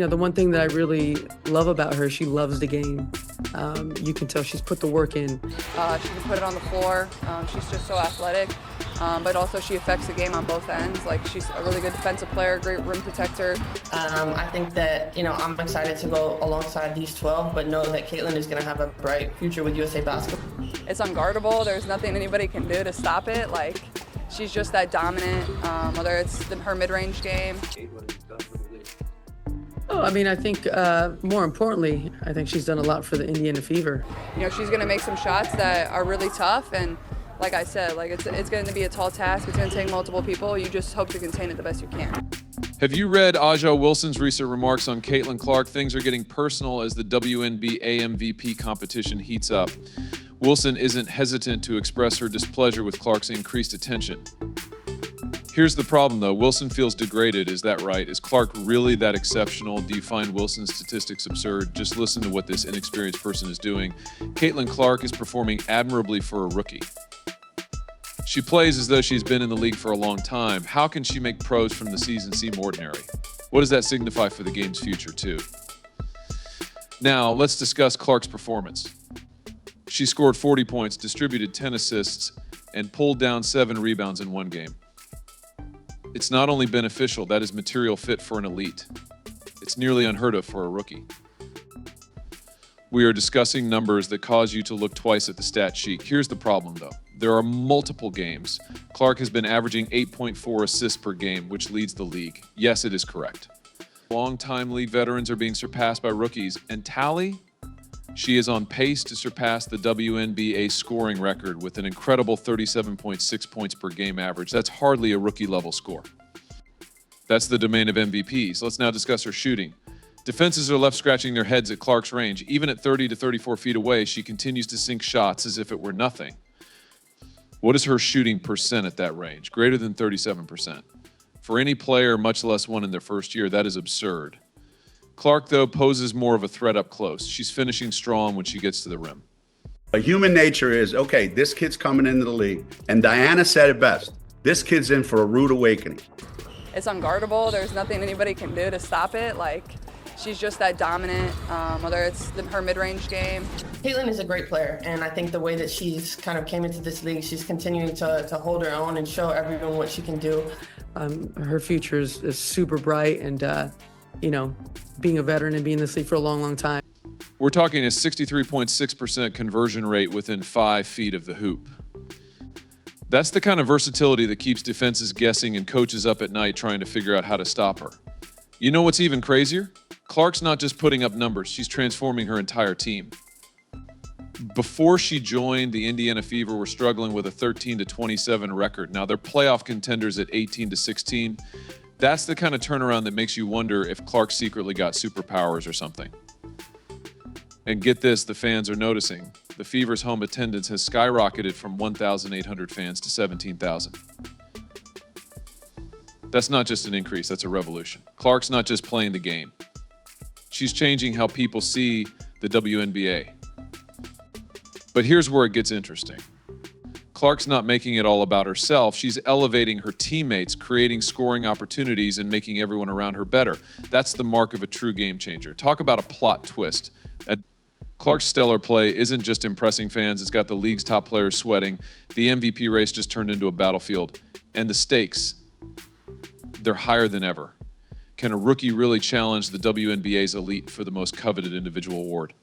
the one thing that I really love about her, she loves the game. You can tell she's put the work in. She can put it on the floor. She's just so athletic, but also she affects the game on both ends. Like, she's a really good defensive player, great rim protector. I think that, I'm excited to go alongside these 12, but know that Caitlin is going to have a bright future with USA Basketball. It's unguardable. There's nothing anybody can do to stop it. Like, she's just that dominant, whether it's her mid-range game. Oh, I think more importantly, I think she's done a lot for the Indiana Fever. She's going to make some shots that are really tough, and like I said, it's going to be a tall task. It's going to take multiple people. You just hope to contain it the best you can. Have you read Aja Wilson's recent remarks on Caitlin Clark? Things are getting personal as the WNBA MVP competition heats up. Wilson isn't hesitant to express her displeasure with Clark's increased attention. Here's the problem, though. Wilson feels degraded. Is that right? Is Clark really that exceptional? Do you find Wilson's statistics absurd? Just listen to what this inexperienced person is doing. Caitlin Clark is performing admirably for a rookie. She plays as though she's been in the league for a long time. How can she make pros from the season seem ordinary? What does that signify for the game's future, too? Now, let's discuss Clark's performance. She scored 40 points, distributed 10 assists, and pulled down 7 rebounds in one game. It's not only beneficial, that is material fit for an elite. It's nearly unheard of for a rookie. We are discussing numbers that cause you to look twice at the stat sheet. Here's the problem, though. There are multiple games. Clark has been averaging 8.4 assists per game, which leads the league. Yes, it is correct. Longtime league veterans are being surpassed by rookies. And Tally? She is on pace to surpass the WNBA scoring record with an incredible 37.6 points per game average. That's hardly a rookie-level score. That's the domain of MVPs. Let's now discuss her shooting. Defenses are left scratching their heads at Clark's range. Even at 30 to 34 feet away, she continues to sink shots as if it were nothing. What is her shooting percent at that range? Greater than 37%. For any player, much less one in their first year, that is absurd. Clark, though, poses more of a threat up close. She's finishing strong when she gets to the rim. Human nature is, okay, this kid's coming into the league. And Diana said it best. This kid's in for a rude awakening. It's unguardable. There's nothing anybody can do to stop it. Like, she's just that dominant, whether it's her mid-range game. Caitlin is a great player, and I think the way that she's kind of came into this league, she's continuing to hold her own and show everyone what she can do. Her future is super bright, and, being a veteran and being in this league for a long, long time. We're talking a 63.6% conversion rate within 5 feet of the hoop. That's the kind of versatility that keeps defenses guessing and coaches up at night trying to figure out how to stop her. You know what's even crazier? Clark's not just putting up numbers, she's transforming her entire team. Before she joined, the Indiana Fever were struggling with a 13-27 record. Now they're playoff contenders at 18-16. That's the kind of turnaround that makes you wonder if Clark secretly got superpowers or something. And get this, the fans are noticing. The Fever's home attendance has skyrocketed from 1,800 fans to 17,000. That's not just an increase, that's a revolution. Clark's not just playing the game. She's changing how people see the WNBA. But here's where it gets interesting. Clark's not making it all about herself. She's elevating her teammates, creating scoring opportunities, and making everyone around her better. That's the mark of a true game changer. Talk about a plot twist. Clark's stellar play isn't just impressing fans. It's got the league's top players sweating. The MVP race just turned into a battlefield. And the stakes, they're higher than ever. Can a rookie really challenge the WNBA's elite for the most coveted individual award?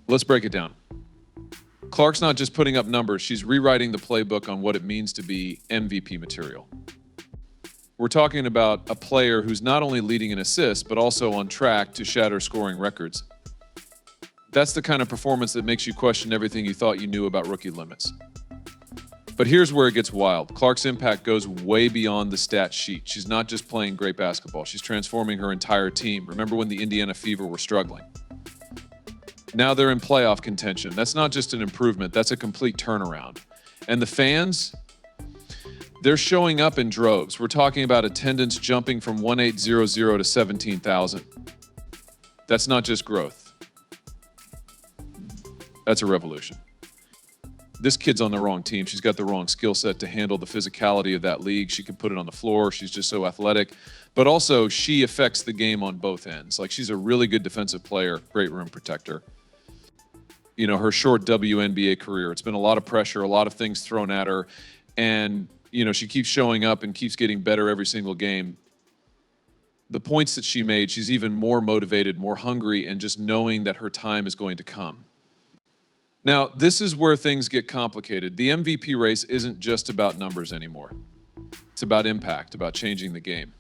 Let's break it down. Clark's not just putting up numbers, she's rewriting the playbook on what it means to be MVP material. We're talking about a player who's not only leading in assists, but also on track to shatter scoring records. That's the kind of performance that makes you question everything you thought you knew about rookie limits. But here's where it gets wild. Clark's impact goes way beyond the stat sheet. She's not just playing great basketball, she's transforming her entire team. Remember when the Indiana Fever were struggling? Now they're in playoff contention. That's not just an improvement, that's a complete turnaround. And the fans, they're showing up in droves. We're talking about attendance jumping from 1,800 to 17,000. That's not just growth. That's a revolution. this kid's on the wrong team. She's got the wrong skill set to handle the physicality of that league. She can put it on the floor. She's just so athletic. But also, she affects the game on both ends. Like, she's a really good defensive player, great rim protector. You know, her short WNBA career, it's been a lot of pressure, a lot of things thrown at her. And, you know, she keeps showing up and keeps getting better every single game. The points that she made, she's even more motivated, more hungry, and just knowing that her time is going to come. Now, this is where things get complicated. The MVP race isn't just about numbers anymore. It's about impact, about changing the game.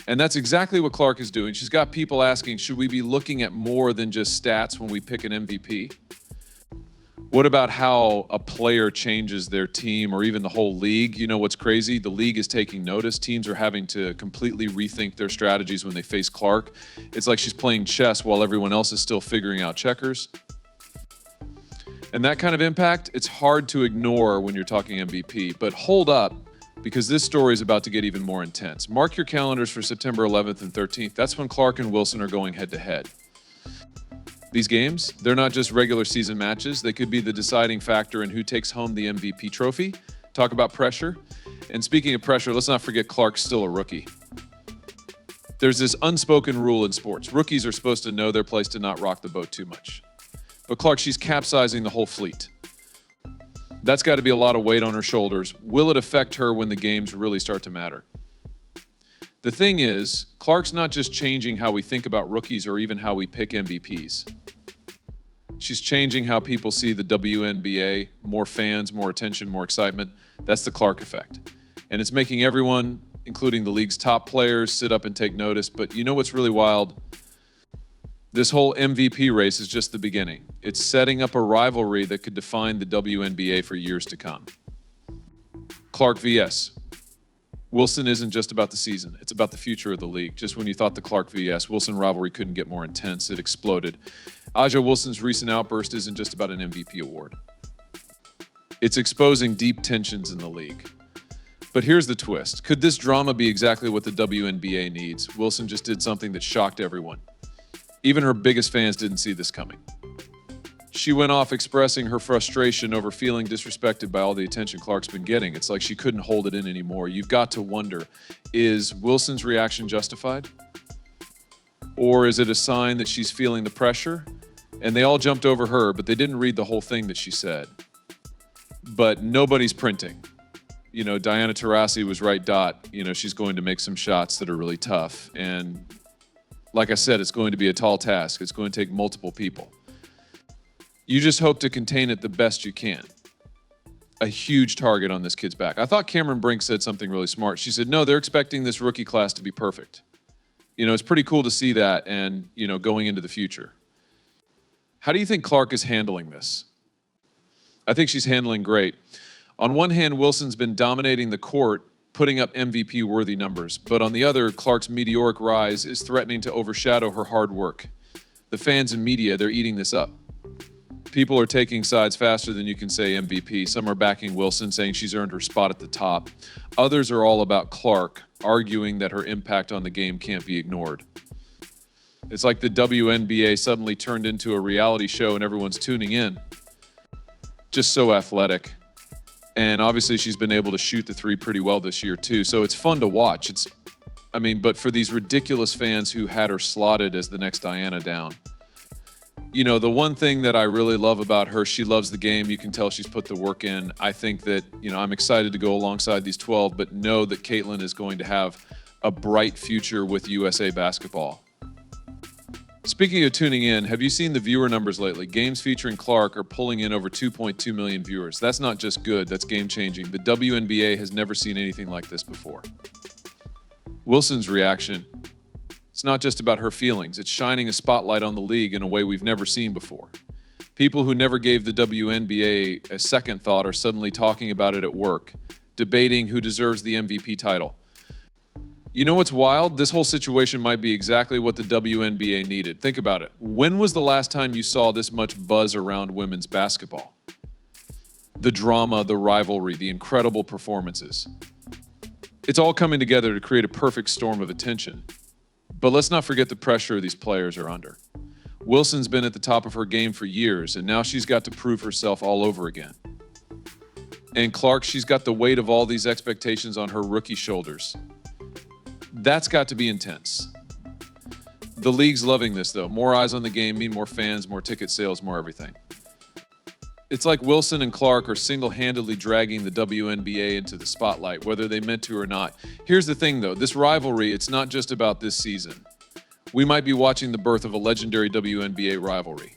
And that's exactly what Clark is doing. She's got people asking, should we be looking at more than just stats when we pick an MVP? What about how a player changes their team or even the whole league? You know what's crazy? The league is taking notice. Teams are having to completely rethink their strategies when they face Clark. It's like she's playing chess while everyone else is still figuring out checkers. And that kind of impact, it's hard to ignore when you're talking MVP. But hold up, because this story is about to get even more intense. Mark your calendars for September 11th and 13th. That's when Clark and Wilson are going head-to-head. These games, they're not just regular season matches. They could be the deciding factor in who takes home the MVP trophy. Talk about pressure. And speaking of pressure, let's not forget Clark's still a rookie. There's this unspoken rule in sports. Rookies are supposed to know their place to not rock the boat too much. But Clark, she's capsizing the whole fleet. That's got to be a lot of weight on her shoulders. Will it affect her when the games really start to matter? The thing is, Clark's not just changing how we think about rookies or even how we pick MVPs. She's changing how people see the WNBA. More fans, more attention, more excitement. That's the Clark effect. And it's making everyone, including the league's top players, sit up and take notice. But you know what's really wild? This whole MVP race is just the beginning. It's setting up a rivalry that could define the WNBA for years to come. Clark vs. Wilson isn't just about the season. It's about the future of the league. Just when you thought the Clark vs. Wilson rivalry couldn't get more intense, it exploded. A'ja Wilson's recent outburst isn't just about an MVP award. It's exposing deep tensions in the league. But here's the twist. Could this drama be exactly what the WNBA needs? Wilson just did something that shocked everyone. Even her biggest fans didn't see this coming. She went off expressing her frustration over feeling disrespected by all the attention Clark's been getting. It's like she couldn't hold it in anymore. You've got to wonder, is Wilson's reaction justified? Or is it a sign that she's feeling the pressure? And they all jumped over her, but they didn't read the whole thing that she said. But nobody's printing. You know, Diana Taurasi was right. You know, she's going to make some shots that are really tough. And like I said, it's going to be a tall task. It's going to take multiple people. You just hope to contain it the best you can. A huge target on this kid's back. I thought Cameron Brink said something really smart. She said, no, they're expecting this rookie class to be perfect. You know, it's pretty cool to see that and, you know, going into the future. How do you think Clark is handling this? I think she's handling great. On one hand, Wilson's been dominating the court, putting up MVP-worthy numbers. But on the other, Clark's meteoric rise is threatening to overshadow her hard work. The fans and media, they're eating this up. People are taking sides faster than you can say MVP. Some are backing Wilson, saying she's earned her spot at the top. Others are all about Clark, arguing that her impact on the game can't be ignored. It's like the WNBA suddenly turned into a reality show and everyone's tuning in. Just so athletic. And obviously she's been able to shoot the three pretty well this year too. So it's fun to watch. But for these ridiculous fans who had her slotted as the next Diana down. You know, the one thing that I really love about her, she loves the game. You can tell she's put the work in. I think that, you know, I'm excited to go alongside these 12, but know that Caitlin is going to have a bright future with USA basketball. Speaking of tuning in, have you seen the viewer numbers lately? Games featuring Clark are pulling in over 2.2 million viewers. That's not just good, that's game-changing. The WNBA has never seen anything like this before. Wilson's reaction, it's not just about her feelings. It's shining a spotlight on the league in a way we've never seen before. People who never gave the WNBA a second thought are suddenly talking about it at work, debating who deserves the MVP title. You know what's wild? This whole situation might be exactly what the WNBA needed. Think about it. When was the last time you saw this much buzz around women's basketball? The drama, the rivalry, the incredible performances. It's all coming together to create a perfect storm of attention. But let's not forget the pressure these players are under. Wilson's been at the top of her game for years, and now she's got to prove herself all over again. And Clark, she's got the weight of all these expectations on her rookie shoulders. That's got to be intense. The league's loving this, though. More eyes on the game mean more fans, more ticket sales, more everything. It's like Wilson and Clark are single-handedly dragging the WNBA into the spotlight, whether they meant to or not. Here's the thing, though. This rivalry, it's not just about this season. We might be watching the birth of a legendary WNBA rivalry.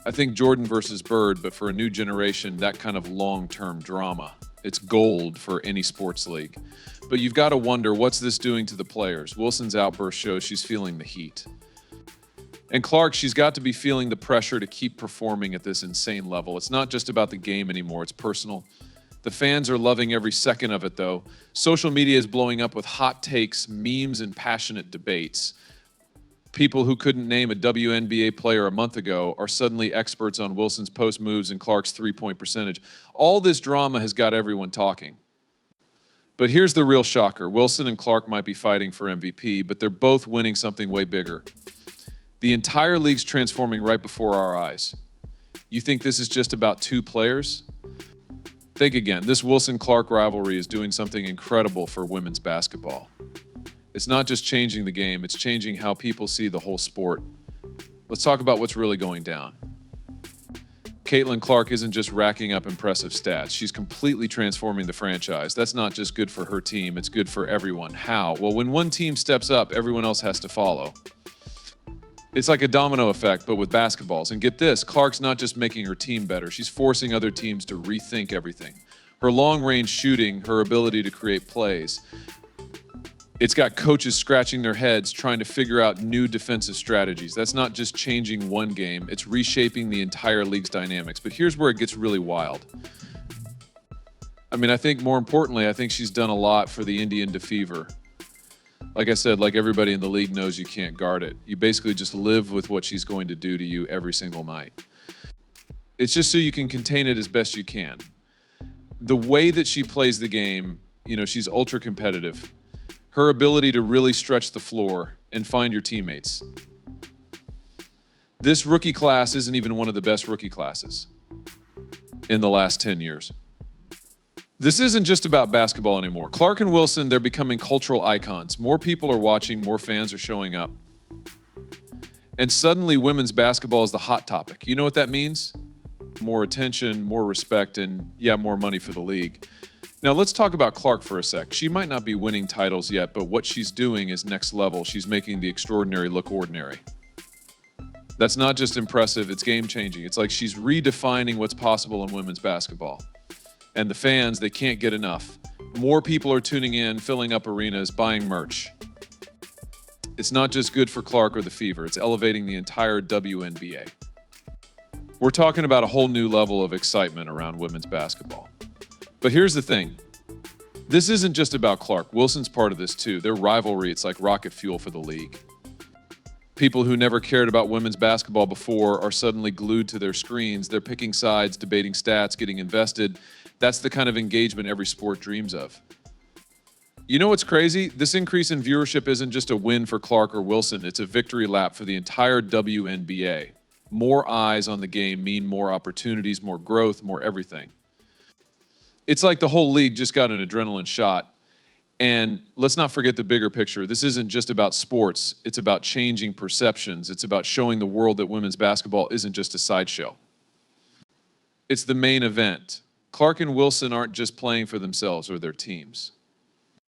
I think Jordan versus Bird, but for a new generation, that kind of long-term drama. It's gold for any sports league. But you've got to wonder, what's this doing to the players? Wilson's outburst shows she's feeling the heat. And Clark, she's got to be feeling the pressure to keep performing at this insane level. It's not just about the game anymore, it's personal. The fans are loving every second of it, though. Social media is blowing up with hot takes, memes, and passionate debates. People who couldn't name a WNBA player a month ago are suddenly experts on Wilson's post moves and Clark's three-point percentage. All this drama has got everyone talking. But here's the real shocker. Wilson and Clark might be fighting for MVP, but they're both winning something way bigger. The entire league's transforming right before our eyes. You think this is just about two players? Think again. This Wilson-Clark rivalry is doing something incredible for women's basketball. It's not just changing the game, it's changing how people see the whole sport. Let's talk about what's really going down. Caitlin Clark isn't just racking up impressive stats. She's completely transforming the franchise. That's not just good for her team, it's good for everyone. How? Well, when one team steps up, everyone else has to follow. It's like a domino effect, but with basketballs. And get this, Clark's not just making her team better, she's forcing other teams to rethink everything. Her long-range shooting, her ability to create plays. It's got coaches scratching their heads trying to figure out new defensive strategies. That's not just changing one game, it's reshaping the entire league's dynamics. But here's where it gets really wild. I think more importantly, I think she's done a lot for the Indian DeFever. Like I said, like everybody in the league knows, you can't guard it. You basically just live with what she's going to do to you every single night. It's just so you can contain it as best you can. The way that she plays the game, she's ultra competitive. Her ability to really stretch the floor and find your teammates. This rookie class isn't even one of the best rookie classes in the last 10 years. This isn't just about basketball anymore. Clark and Wilson, they're becoming cultural icons. More people are watching, more fans are showing up. And suddenly women's basketball is the hot topic. You know what that means? More attention, more respect, and more money for the league. Now let's talk about Clark for a sec. She might not be winning titles yet, but what she's doing is next level. She's making the extraordinary look ordinary. That's not just impressive, it's game-changing. It's like she's redefining what's possible in women's basketball. And the fans, they can't get enough. More people are tuning in, filling up arenas, buying merch. It's not just good for Clark or the Fever, it's elevating the entire WNBA. We're talking about a whole new level of excitement around women's basketball. But here's the thing. This isn't just about Clark. Wilson's part of this too. Their rivalry, it's like rocket fuel for the league. People who never cared about women's basketball before are suddenly glued to their screens. They're picking sides, debating stats, getting invested. That's the kind of engagement every sport dreams of. You know what's crazy? This increase in viewership isn't just a win for Clark or Wilson. It's a victory lap for the entire WNBA. More eyes on the game mean more opportunities, more growth, more everything. It's like the whole league just got an adrenaline shot. And let's not forget the bigger picture. This isn't just about sports. It's about changing perceptions. It's about showing the world that women's basketball isn't just a sideshow. It's the main event. Clark and Wilson aren't just playing for themselves or their teams.